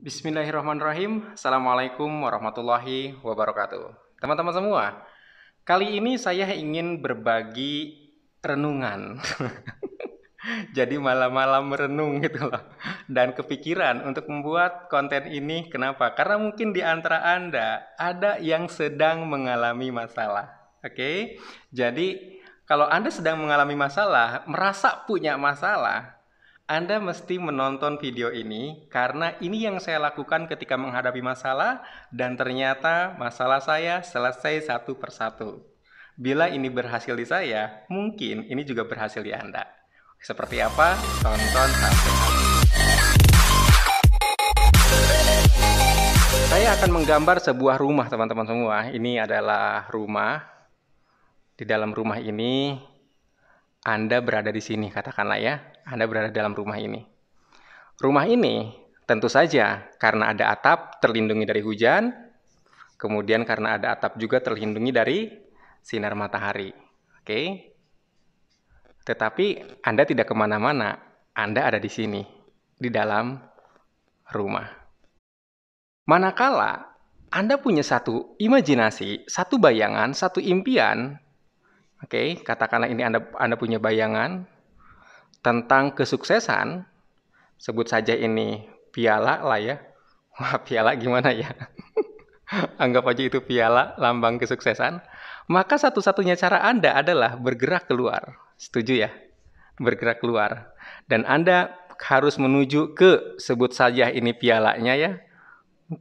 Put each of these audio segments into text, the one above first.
Bismillahirrahmanirrahim. Assalamualaikum warahmatullahi wabarakatuh. Teman-teman semua, kali ini saya ingin berbagi renungan. Jadi malam-malam merenung gitu loh. Dan kepikiran untuk membuat konten ini. Kenapa? Karena mungkin di antara Anda ada yang sedang mengalami masalah. Oke? Jadi kalau Anda sedang mengalami masalah, merasa punya masalah, Anda mesti menonton video ini karena ini yang saya lakukan ketika menghadapi masalah dan ternyata masalah saya selesai satu persatu. Bila ini berhasil di saya, mungkin ini juga berhasil di Anda. Seperti apa? Tonton sampai habis. Saya akan menggambar sebuah rumah, teman-teman semua. Ini adalah rumah. Di dalam rumah ini Anda berada di sini, katakanlah ya. Anda berada dalam rumah ini. Rumah ini tentu saja karena ada atap terlindungi dari hujan, kemudian karena ada atap juga terlindungi dari sinar matahari. Oke? Tetapi Anda tidak kemana-mana, Anda ada di sini, di dalam rumah. Manakala Anda punya satu imajinasi, satu bayangan, satu impian, oke, katakanlah ini Anda punya bayangan tentang kesuksesan, sebut saja ini piala lah ya. Wah, piala gimana ya? Anggap aja itu piala, lambang kesuksesan. Maka satu-satunya cara Anda adalah bergerak keluar. Setuju ya? Bergerak keluar. Dan Anda harus menuju ke, sebut saja ini pialanya ya.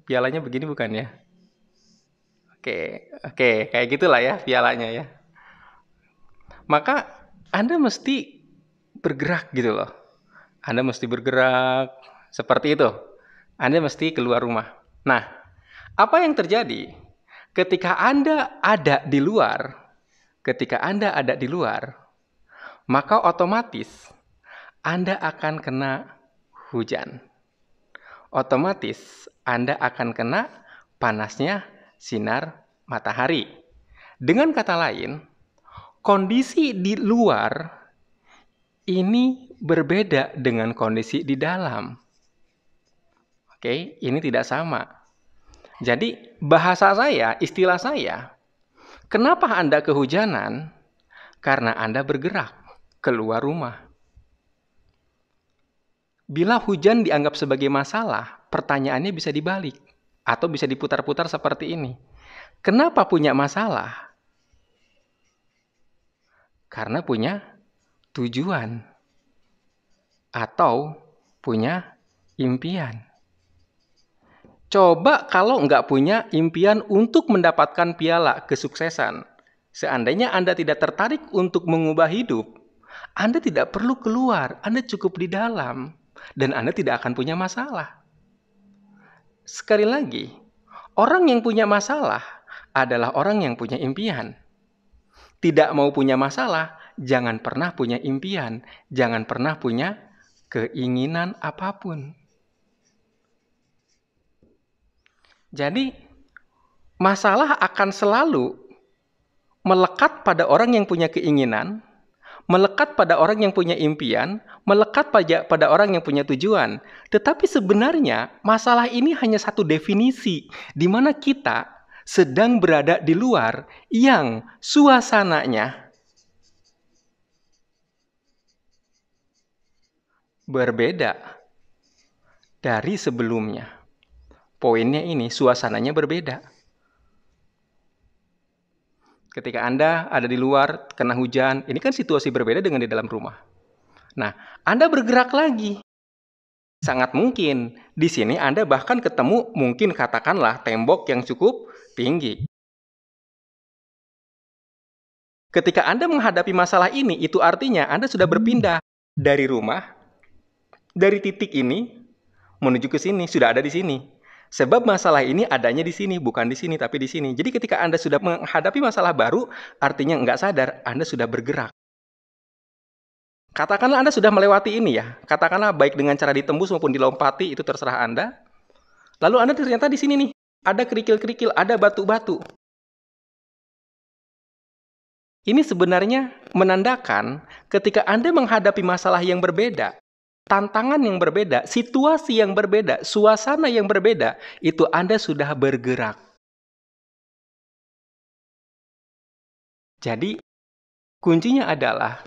Pialanya begini bukan ya? Oke, kayak gitulah ya pialanya ya. Maka Anda mesti bergerak gitu loh. Anda mesti bergerak seperti itu. Anda mesti keluar rumah. Nah, apa yang terjadi ketika Anda ada di luar? Ketika Anda ada di luar, maka otomatis Anda akan kena hujan. Otomatis Anda akan kena panasnya sinar matahari. Dengan kata lain, kondisi di luar ini berbeda dengan kondisi di dalam. Oke, ini tidak sama. Jadi, bahasa saya, istilah saya, kenapa Anda kehujanan? Karena Anda bergerak keluar rumah. Bila hujan dianggap sebagai masalah, pertanyaannya bisa dibalik atau bisa diputar-putar seperti ini. Kenapa punya masalah? Karena punya tujuan atau punya impian. Coba kalau nggak punya impian untuk mendapatkan piala kesuksesan. Seandainya Anda tidak tertarik untuk mengubah hidup, Anda tidak perlu keluar, Anda cukup di dalam, dan Anda tidak akan punya masalah. Sekali lagi, orang yang punya masalah adalah orang yang punya impian. Tidak mau punya masalah, jangan pernah punya impian, jangan pernah punya keinginan apapun. Jadi, masalah akan selalu melekat pada orang yang punya keinginan, melekat pada orang yang punya impian, melekat pada orang yang punya tujuan. Tetapi sebenarnya masalah ini hanya satu definisi, di mana kita sedang berada di luar yang suasananya berbeda dari sebelumnya. Poinnya ini, suasananya berbeda. Ketika Anda ada di luar, kena hujan, ini kan situasi berbeda dengan di dalam rumah. Nah, Anda bergerak lagi. Sangat mungkin, di sini Anda bahkan ketemu mungkin katakanlah tembok yang cukup tinggi. Ketika Anda menghadapi masalah ini, itu artinya Anda sudah berpindah dari rumah, dari titik ini, menuju ke sini, sudah ada di sini. Sebab masalah ini adanya di sini, bukan di sini, tapi di sini. Jadi ketika Anda sudah menghadapi masalah baru, artinya nggak sadar, Anda sudah bergerak. Katakanlah Anda sudah melewati ini ya, katakanlah baik dengan cara ditembus maupun dilompati, itu terserah Anda. Lalu Anda ternyata di sini nih, ada kerikil-kerikil, ada batu-batu. Ini sebenarnya menandakan ketika Anda menghadapi masalah yang berbeda, tantangan yang berbeda, situasi yang berbeda, suasana yang berbeda, itu Anda sudah bergerak. Jadi, kuncinya adalah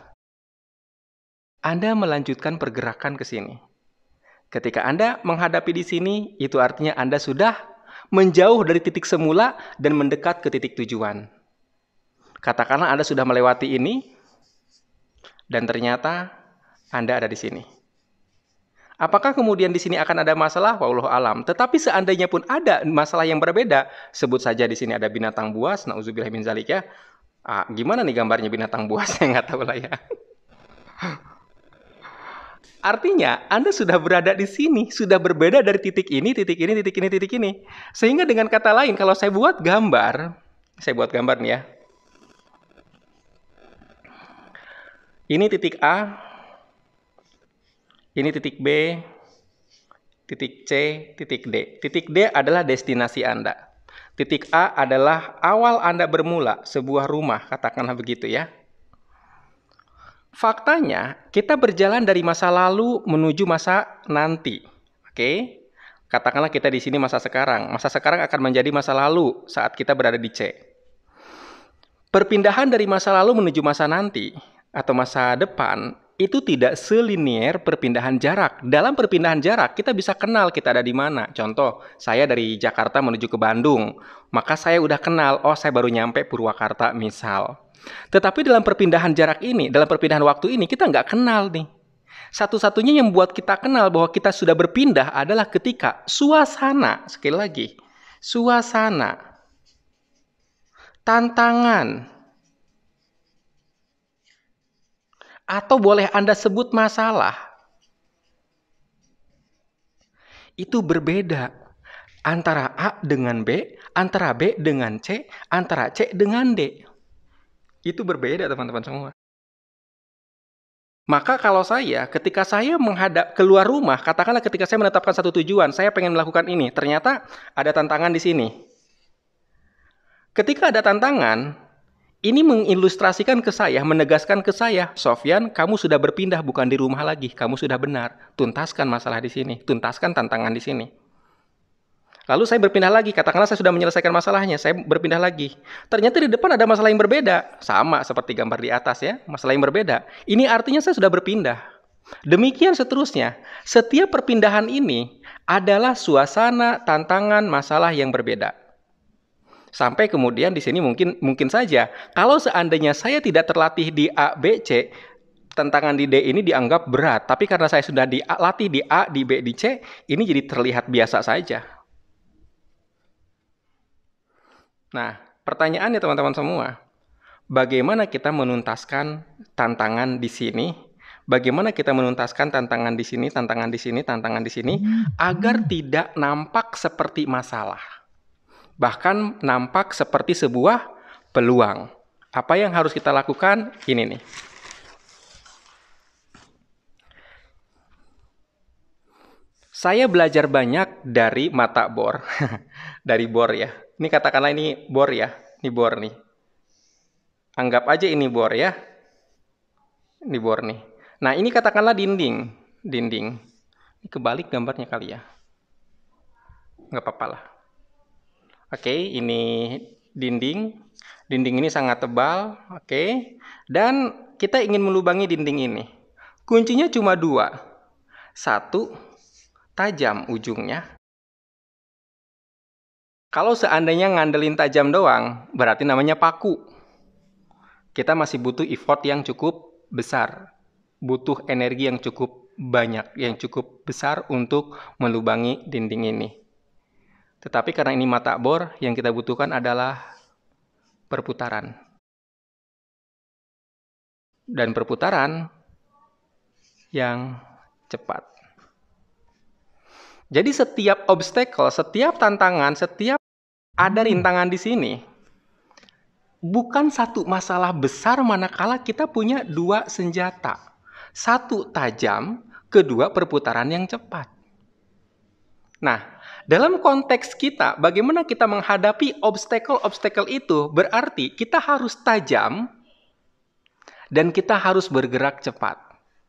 Anda melanjutkan pergerakan ke sini. Ketika Anda menghadapi di sini, itu artinya Anda sudah menjauh dari titik semula dan mendekat ke titik tujuan. Katakanlah Anda sudah melewati ini, dan ternyata Anda ada di sini. Apakah kemudian di sini akan ada masalah? Wallahu alam. Tetapi seandainya pun ada masalah yang berbeda, sebut saja di sini ada binatang buas, nauzubillah min zalik ya. Gimana nih gambarnya binatang buas? Saya nggak tahu lah ya. Artinya, Anda sudah berada di sini, sudah berbeda dari titik ini, titik ini, titik ini, titik ini. Sehingga dengan kata lain, kalau saya buat gambar nih ya. Ini titik A, ini titik B, titik C, titik D. Titik D adalah destinasi Anda. Titik A adalah awal Anda bermula, sebuah rumah, katakanlah begitu ya. Faktanya, kita berjalan dari masa lalu menuju masa nanti. Oke? Katakanlah kita di sini masa sekarang. Masa sekarang akan menjadi masa lalu saat kita berada di C. Perpindahan dari masa lalu menuju masa nanti atau masa depan itu tidak selinier perpindahan jarak. Dalam perpindahan jarak, kita bisa kenal kita ada di mana. Contoh, saya dari Jakarta menuju ke Bandung. Maka saya udah kenal, oh saya baru nyampe Purwakarta misal. Tetapi dalam perpindahan jarak ini, dalam perpindahan waktu ini, kita nggak kenal nih. Satu-satunya yang membuat kita kenal bahwa kita sudah berpindah adalah ketika suasana, sekali lagi, suasana, tantangan, atau boleh Anda sebut masalah, itu berbeda antara A dengan B, antara B dengan C, antara C dengan D. Itu berbeda teman-teman semua. Maka kalau ketika saya menghadap keluar rumah, katakanlah ketika saya menetapkan satu tujuan, saya pengen melakukan ini, ternyata ada tantangan di sini. Ketika ada tantangan, ini mengilustrasikan ke saya, menegaskan ke saya, Sofyan, kamu sudah berpindah bukan di rumah lagi, kamu sudah benar. Tuntaskan masalah di sini, tuntaskan tantangan di sini. Lalu saya berpindah lagi, katakanlah saya sudah menyelesaikan masalahnya, saya berpindah lagi. Ternyata di depan ada masalah yang berbeda. Sama seperti gambar di atas ya, masalah yang berbeda. Ini artinya saya sudah berpindah. Demikian seterusnya. Setiap perpindahan ini adalah suasana, tantangan, masalah yang berbeda. Sampai kemudian di sini mungkin saja, kalau seandainya saya tidak terlatih di A, B, C, tantangan di D ini dianggap berat. Tapi karena saya sudah dilatih di A, di B, di C, ini jadi terlihat biasa saja. Nah, pertanyaannya teman-teman semua, bagaimana kita menuntaskan tantangan di sini? Bagaimana kita menuntaskan tantangan di sini, tantangan di sini, tantangan di sini, agar tidak nampak seperti masalah. Bahkan nampak seperti sebuah peluang. Apa yang harus kita lakukan? Ini nih. Saya belajar banyak dari mata bor. Dari bor ya. Ini katakanlah ini bor ya. Ini bor nih. Anggap aja ini bor ya. Ini bor nih. Nah ini katakanlah dinding. Dinding. Ini kebalik gambarnya kali ya. Nggak apa-apa lah. Oke, ini dinding. Dinding ini sangat tebal. Oke. Dan kita ingin melubangi dinding ini. Kuncinya cuma dua. Satu, tajam ujungnya. Kalau seandainya ngandelin tajam doang, berarti namanya paku. Kita masih butuh effort yang cukup besar. Butuh energi yang cukup banyak, yang cukup besar untuk melubangi dinding ini. Tetapi karena ini mata bor, yang kita butuhkan adalah perputaran. Dan perputaran yang cepat. Jadi setiap obstacle, setiap tantangan, setiap ada rintangan di sini, bukan satu masalah besar manakala kita punya dua senjata. Satu tajam, kedua perputaran yang cepat. Nah, dalam konteks kita, bagaimana kita menghadapi obstacle-obstacle itu, berarti kita harus tajam dan kita harus bergerak cepat.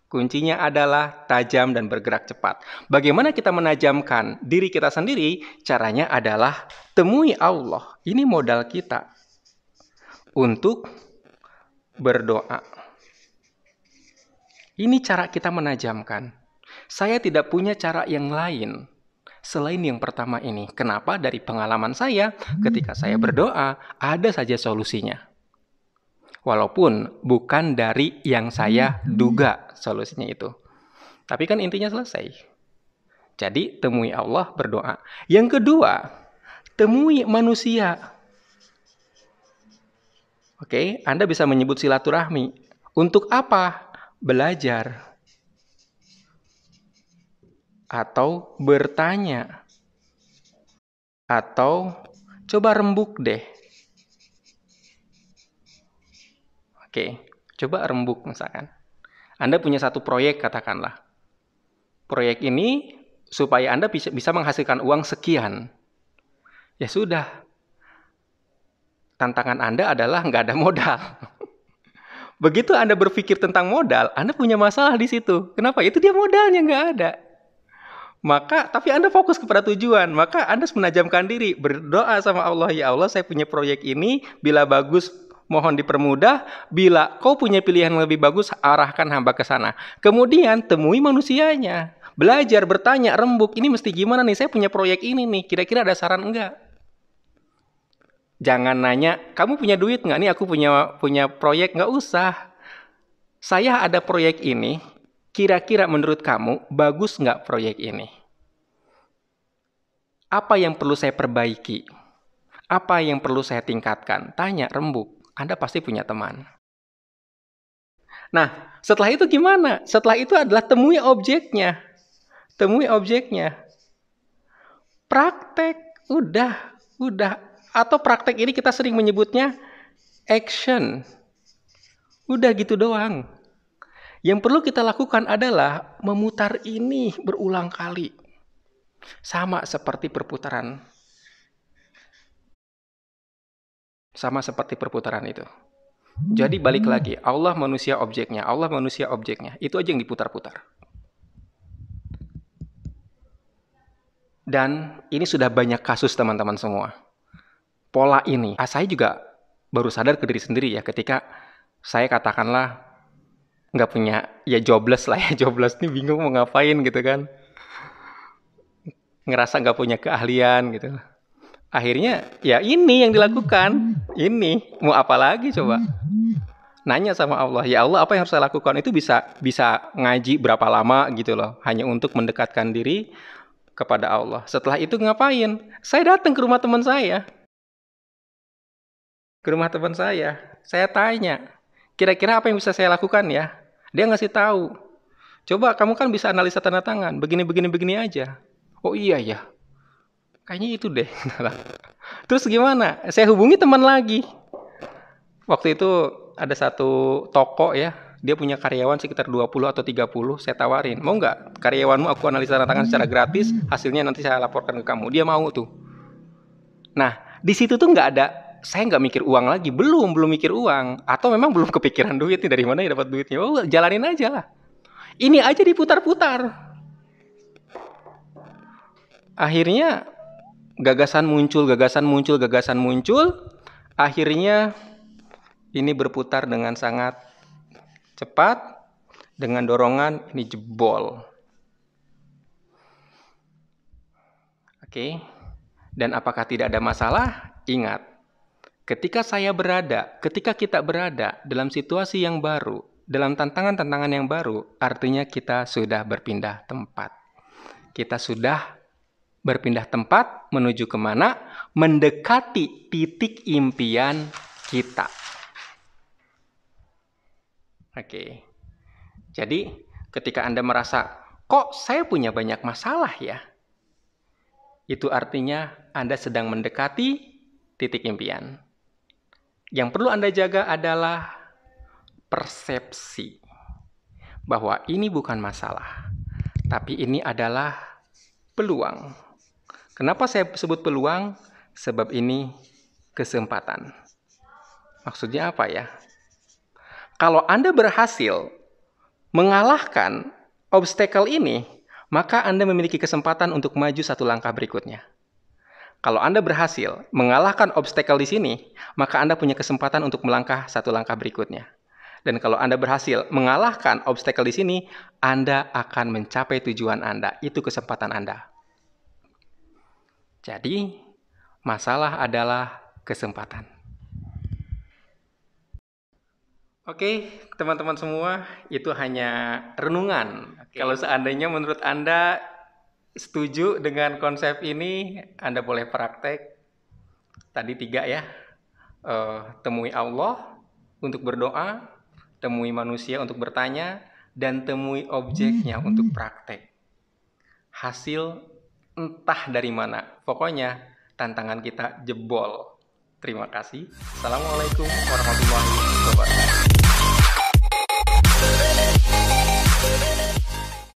Kuncinya adalah tajam dan bergerak cepat. Bagaimana kita menajamkan diri kita sendiri? Caranya adalah temui Allah. Ini modal kita untuk berdoa. Ini cara kita menajamkan. Saya tidak punya cara yang lain selain yang pertama ini. Kenapa? Dari pengalaman saya, ketika saya berdoa, ada saja solusinya. Walaupun bukan dari yang saya duga solusinya itu. Tapi kan intinya selesai. Jadi temui Allah, berdoa. Yang kedua, temui manusia. Oke, Anda bisa menyebut silaturahmi. Untuk apa? Belajar. Atau bertanya. Atau coba rembuk deh. Oke, coba rembuk misalkan. Anda punya satu proyek katakanlah. Proyek ini supaya Anda bisa menghasilkan uang sekian. Ya sudah. Tantangan Anda adalah nggak ada modal. Begitu Anda berpikir tentang modal, Anda punya masalah di situ. Kenapa? Itu dia modalnya nggak ada. Tapi Anda fokus kepada tujuan. Maka Anda menajamkan diri. Berdoa sama Allah, ya Allah saya punya proyek ini. Bila bagus, mohon dipermudah. Bila kau punya pilihan yang lebih bagus, arahkan hamba ke sana. Kemudian temui manusianya. Belajar, bertanya, rembuk. Ini mesti gimana nih? Saya punya proyek ini nih. Kira-kira ada saran enggak? Jangan nanya, kamu punya duit nggak? Nih aku punya proyek, nggak usah. Saya ada proyek ini, kira-kira menurut kamu bagus nggak proyek ini? Apa yang perlu saya perbaiki? Apa yang perlu saya tingkatkan? Tanya, rembuk. Anda pasti punya teman. Nah, setelah itu gimana? Setelah itu adalah temui objeknya. Temui objeknya. Praktek, udah. Atau praktek ini kita sering menyebutnya action. Udah gitu doang. Yang perlu kita lakukan adalah memutar ini berulang kali. Sama seperti perputaran. Sama seperti perputaran itu. Jadi balik lagi, Allah manusia objeknya, Allah manusia objeknya. Itu aja yang diputar-putar. Dan ini sudah banyak kasus teman-teman semua. Pola ini, saya juga baru sadar ke diri sendiri ya, ketika saya katakanlah nggak punya, ya jobless lah ya, jobless nih bingung mau ngapain gitu kan. Ngerasa nggak punya keahlian gitu. Akhirnya ya ini yang dilakukan, ini mau apa lagi coba? Nanya sama Allah, ya Allah apa yang harus saya lakukan? Itu bisa ngaji berapa lama gitu loh, hanya untuk mendekatkan diri kepada Allah. Setelah itu ngapain? Saya datang ke rumah teman saya. Saya tanya, kira-kira apa yang bisa saya lakukan ya? Dia ngasih tahu. Coba kamu kan bisa analisa tanda tangan, begini aja. Oh iya ya, kayaknya itu deh. Terus gimana? Saya hubungi teman lagi. Waktu itu ada satu toko ya, dia punya karyawan sekitar 20 atau 30, saya tawarin, mau nggak karyawanmu aku analisa tanda tangan secara gratis, hasilnya nanti saya laporkan ke kamu. Dia mau tuh. Nah, di situ tuh nggak ada, saya nggak mikir uang lagi, belum mikir uang, atau memang belum kepikiran duit nih, dari mana ya dapat duitnya? Oh, jalanin aja lah. Ini aja diputar-putar. Akhirnya gagasan muncul. Akhirnya ini berputar dengan sangat cepat, dengan dorongan ini jebol. Oke. Dan apakah tidak ada masalah? Ingat, ketika kita berada dalam situasi yang baru, dalam tantangan-tantangan yang baru, artinya kita sudah berpindah tempat. Kita sudah berpindah tempat menuju kemana? Mendekati titik impian kita. Oke. Jadi, ketika Anda merasa, kok saya punya banyak masalah ya? Itu artinya Anda sedang mendekati titik impian. Yang perlu Anda jaga adalah persepsi bahwa ini bukan masalah, tapi ini adalah peluang. Kenapa saya sebut peluang? Sebab ini kesempatan. Maksudnya apa ya? Kalau Anda berhasil mengalahkan obstacle ini, maka Anda memiliki kesempatan untuk maju satu langkah berikutnya. Kalau Anda berhasil mengalahkan obstacle di sini, maka Anda punya kesempatan untuk melangkah satu langkah berikutnya. Dan kalau Anda berhasil mengalahkan obstacle di sini, Anda akan mencapai tujuan Anda. Itu kesempatan Anda. Jadi, masalah adalah kesempatan. Oke, teman-teman semua, itu hanya renungan. Kalau seandainya menurut Anda setuju dengan konsep ini, Anda boleh praktek. Tadi 3 ya. Temui Allah untuk berdoa, temui manusia untuk bertanya, dan temui objeknya untuk praktek. Hasil entah dari mana. Pokoknya tantangan kita jebol. Terima kasih. Assalamualaikum warahmatullahi wabarakatuh.